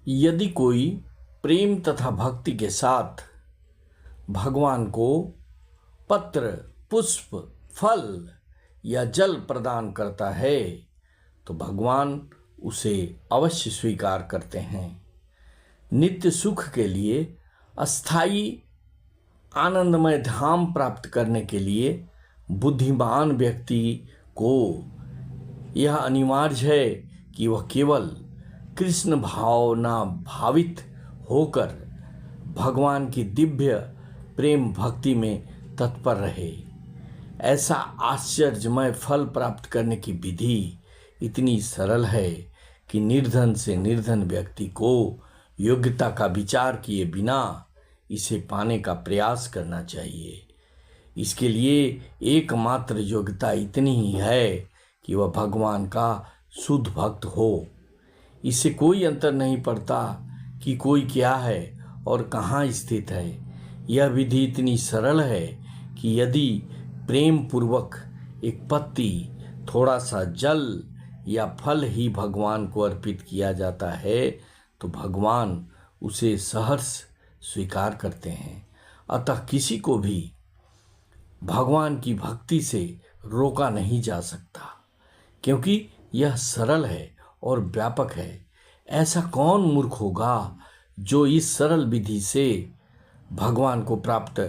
यदि कोई प्रेम तथा भक्ति के साथ भगवान को पत्र, पुष्प, फल या जल प्रदान करता है तो भगवान उसे अवश्य स्वीकार करते हैं। नित्य सुख के लिए, अस्थायी आनंदमय धाम प्राप्त करने के लिए बुद्धिमान व्यक्ति को यह अनिवार्य है कि वह केवल कृष्ण भावना भावित होकर भगवान की दिव्य प्रेम भक्ति में तत्पर रहे। ऐसा आश्चर्यमय फल प्राप्त करने की विधि इतनी सरल है कि निर्धन से निर्धन व्यक्ति को योग्यता का विचार किए बिना इसे पाने का प्रयास करना चाहिए। इसके लिए एकमात्र योग्यता इतनी ही है कि वह भगवान का शुद्ध भक्त हो। इससे कोई अंतर नहीं पड़ता कि कोई क्या है और कहाँ स्थित है। यह विधि इतनी सरल है कि यदि प्रेम पूर्वक एक पत्ती, थोड़ा सा जल या फल ही भगवान को अर्पित किया जाता है तो भगवान उसे सहर्ष स्वीकार करते हैं। अतः किसी को भी भगवान की भक्ति से रोका नहीं जा सकता, क्योंकि यह सरल है और व्यापक है। ऐसा कौन मूर्ख होगा जो इस सरल विधि से भगवान को प्राप्त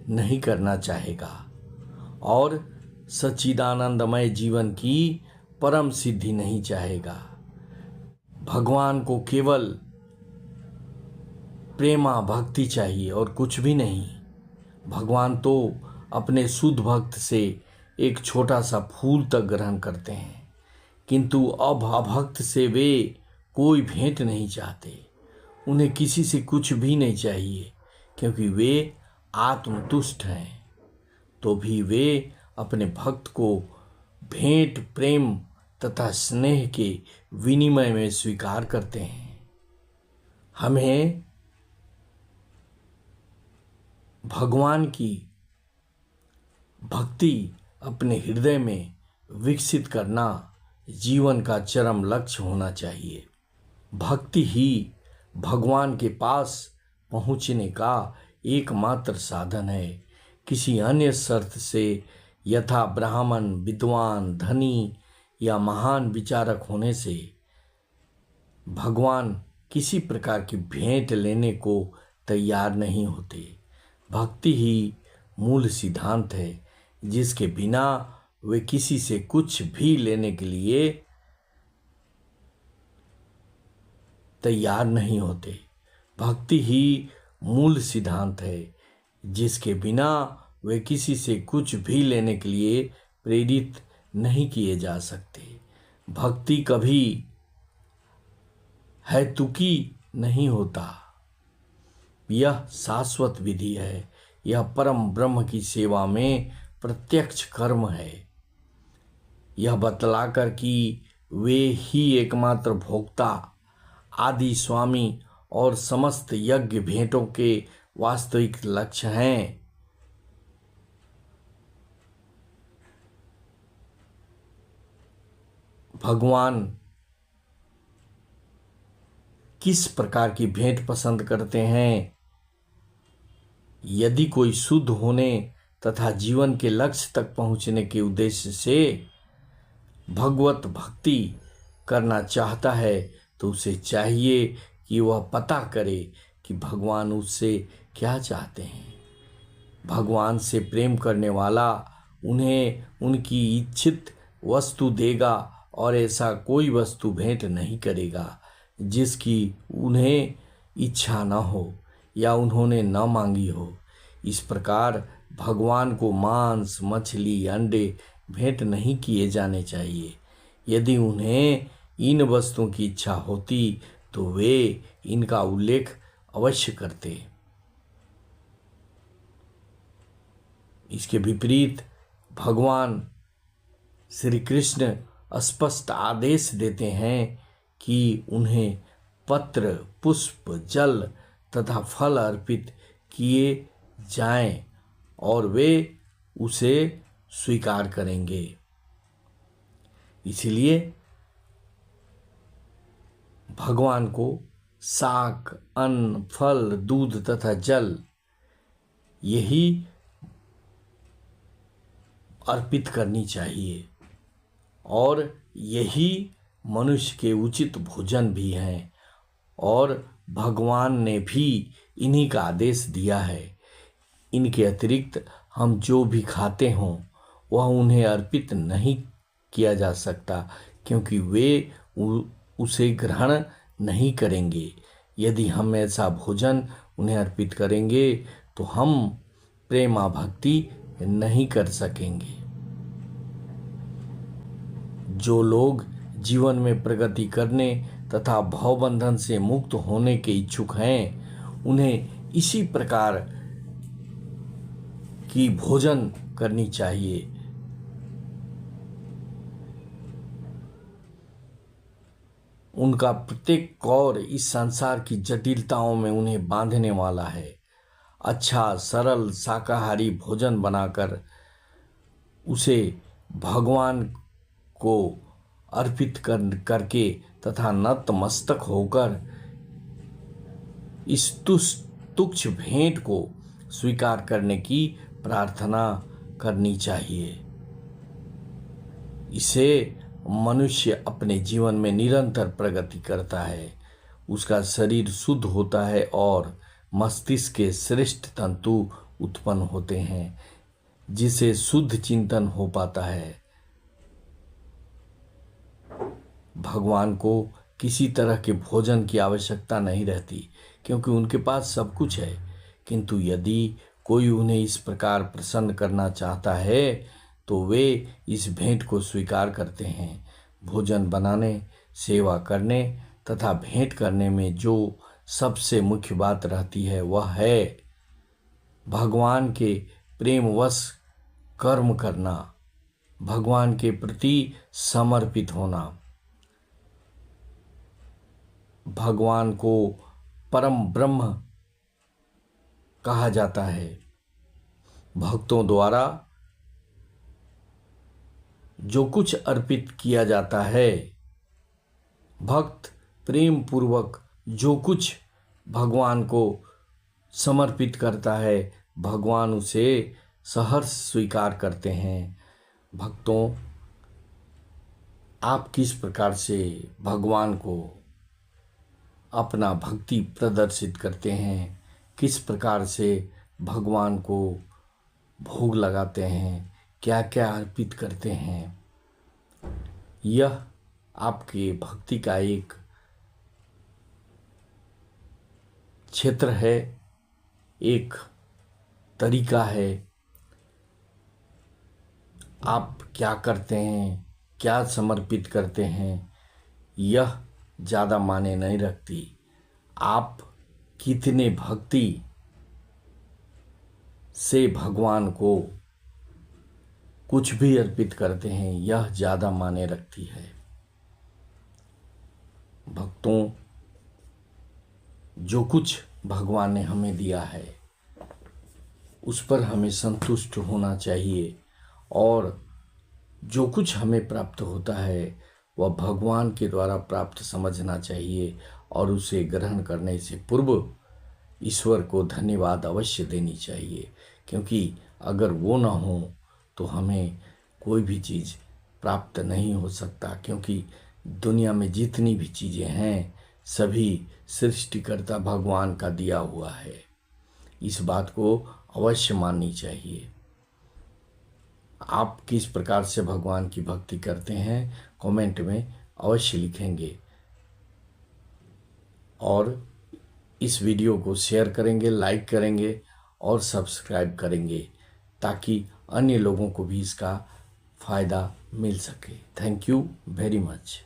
नहीं करना चाहेगा और सच्चिदानंदमय जीवन की परम सिद्धि नहीं चाहेगा। भगवान को केवल प्रेमा भक्ति चाहिए और कुछ भी नहीं। भगवान तो अपने शुद्ध भक्त से एक छोटा सा फूल तक ग्रहण करते हैं, किंतु अब अभक्त से वे कोई भेंट नहीं चाहते। उन्हें किसी से कुछ भी नहीं चाहिए, क्योंकि वे आत्मतुष्ट हैं। तो भी वे अपने भक्त को भेंट, प्रेम तथा स्नेह के विनिमय में स्वीकार करते हैं। हमें भगवान की भक्ति अपने हृदय में विकसित करना जीवन का चरम लक्ष्य होना चाहिए। भक्ति ही भगवान के पास पहुंचने का एकमात्र साधन है। किसी अन्य शर्त से, यथा ब्राह्मण, विद्वान, धनी या महान विचारक होने से भगवान किसी प्रकार की भेंट लेने को तैयार नहीं होते। भक्ति ही मूल सिद्धांत है, जिसके बिना वे किसी से कुछ भी लेने के लिए तैयार नहीं होते। भक्ति ही मूल सिद्धांत है, जिसके बिना वे किसी से कुछ भी लेने के लिए प्रेरित नहीं किए जा सकते। भक्ति कभी हेतुकी नहीं होता। यह शाश्वत विधि है। यह परम ब्रह्म की सेवा में प्रत्यक्ष कर्म है। यह बतलाकर कि वे ही एकमात्र भोक्ता, आदि स्वामी और समस्त यज्ञ भेंटों के वास्तविक लक्ष्य हैं। भगवान किस प्रकार की भेंट पसंद करते हैं? यदि कोई शुद्ध होने तथा जीवन के लक्ष्य तक पहुंचने के उद्देश्य से भगवत भक्ति करना चाहता है तो उसे चाहिए कि वह पता करे कि भगवान उससे क्या चाहते हैं। भगवान से प्रेम करने वाला उन्हें उनकी इच्छित वस्तु देगा और ऐसा कोई वस्तु भेंट नहीं करेगा जिसकी उन्हें इच्छा न हो या उन्होंने न मांगी हो। इस प्रकार भगवान को मांस, मछली, अंडे भेंट नहीं किए जाने चाहिए। यदि उन्हें इन वस्तुओं की इच्छा होती तो वे इनका उल्लेख अवश्य करते। इसके विपरीत भगवान श्री कृष्ण स्पष्ट आदेश देते हैं कि उन्हें पत्र, पुष्प, जल तथा फल अर्पित किए जाएं और वे उसे स्वीकार करेंगे। इसलिए भगवान को शाक, अन्न, फल, दूध तथा जल यही अर्पित करनी चाहिए और यही मनुष्य के उचित भोजन भी हैं और भगवान ने भी इन्हीं का आदेश दिया है। इनके अतिरिक्त हम जो भी खाते हों वह उन्हें अर्पित नहीं किया जा सकता, क्योंकि वे उसे ग्रहण नहीं करेंगे। यदि हम ऐसा भोजन उन्हें अर्पित करेंगे तो हम प्रेमा भक्ति नहीं कर सकेंगे। जो लोग जीवन में प्रगति करने तथा भवबंधन से मुक्त होने के इच्छुक हैं, उन्हें इसी प्रकार की भोजन करनी चाहिए। उनका प्रत्येक कौर इस संसार की जटिलताओं में उन्हें बांधने वाला है। अच्छा सरल शाकाहारी भोजन बनाकर उसे भगवान को अर्पित करके तथा नतमस्तक होकर इस तुच्छ भेंट को स्वीकार करने की प्रार्थना करनी चाहिए। इसे मनुष्य अपने जीवन में निरंतर प्रगति करता है, उसका शरीर शुद्ध होता है और मस्तिष्क के श्रेष्ठ तंतु उत्पन्न होते हैं, जिसे शुद्ध चिंतन हो पाता है। भगवान को किसी तरह के भोजन की आवश्यकता नहीं रहती, क्योंकि उनके पास सब कुछ है। किंतु यदि कोई उन्हें इस प्रकार प्रसन्न करना चाहता है तो वे इस भेंट को स्वीकार करते हैं। भोजन बनाने, सेवा करने तथा भेंट करने में जो सबसे मुख्य बात रहती है वह है भगवान के प्रेमवश कर्म करना, भगवान के प्रति समर्पित होना। भगवान को परम ब्रह्म कहा जाता है। भक्तों द्वारा जो कुछ अर्पित किया जाता है, भक्त प्रेम पूर्वक जो कुछ भगवान को समर्पित करता है, भगवान उसे सहर्ष स्वीकार करते हैं। भक्तों, आप किस प्रकार से भगवान को अपना भक्ति प्रदर्शित करते हैं, किस प्रकार से भगवान को भोग लगाते हैं, क्या क्या अर्पित करते हैं, यह आपके भक्ति का एक क्षेत्र है, एक तरीका है। आप क्या करते हैं, क्या समर्पित करते हैं, यह ज़्यादा मायने नहीं रखती। आप कितने भक्ति से भगवान को कुछ भी अर्पित करते हैं, यह ज़्यादा मायने रखती है। भक्तों, जो कुछ भगवान ने हमें दिया है उस पर हमें संतुष्ट होना चाहिए और जो कुछ हमें प्राप्त होता है वह भगवान के द्वारा प्राप्त समझना चाहिए और उसे ग्रहण करने से पूर्व ईश्वर को धन्यवाद अवश्य देनी चाहिए, क्योंकि अगर वो ना हो तो हमें कोई भी चीज़ प्राप्त नहीं हो सकता। क्योंकि दुनिया में जितनी भी चीज़ें हैं सभी सृष्टिकर्ता भगवान का दिया हुआ है। इस बात को अवश्य माननी चाहिए। आप किस प्रकार से भगवान की भक्ति करते हैं कमेंट में अवश्य लिखेंगे और इस वीडियो को शेयर करेंगे, लाइक करेंगे और सब्सक्राइब करेंगे, ताकि अन्य लोगों को भी इसका फ़ायदा मिल सके। Thank you very much.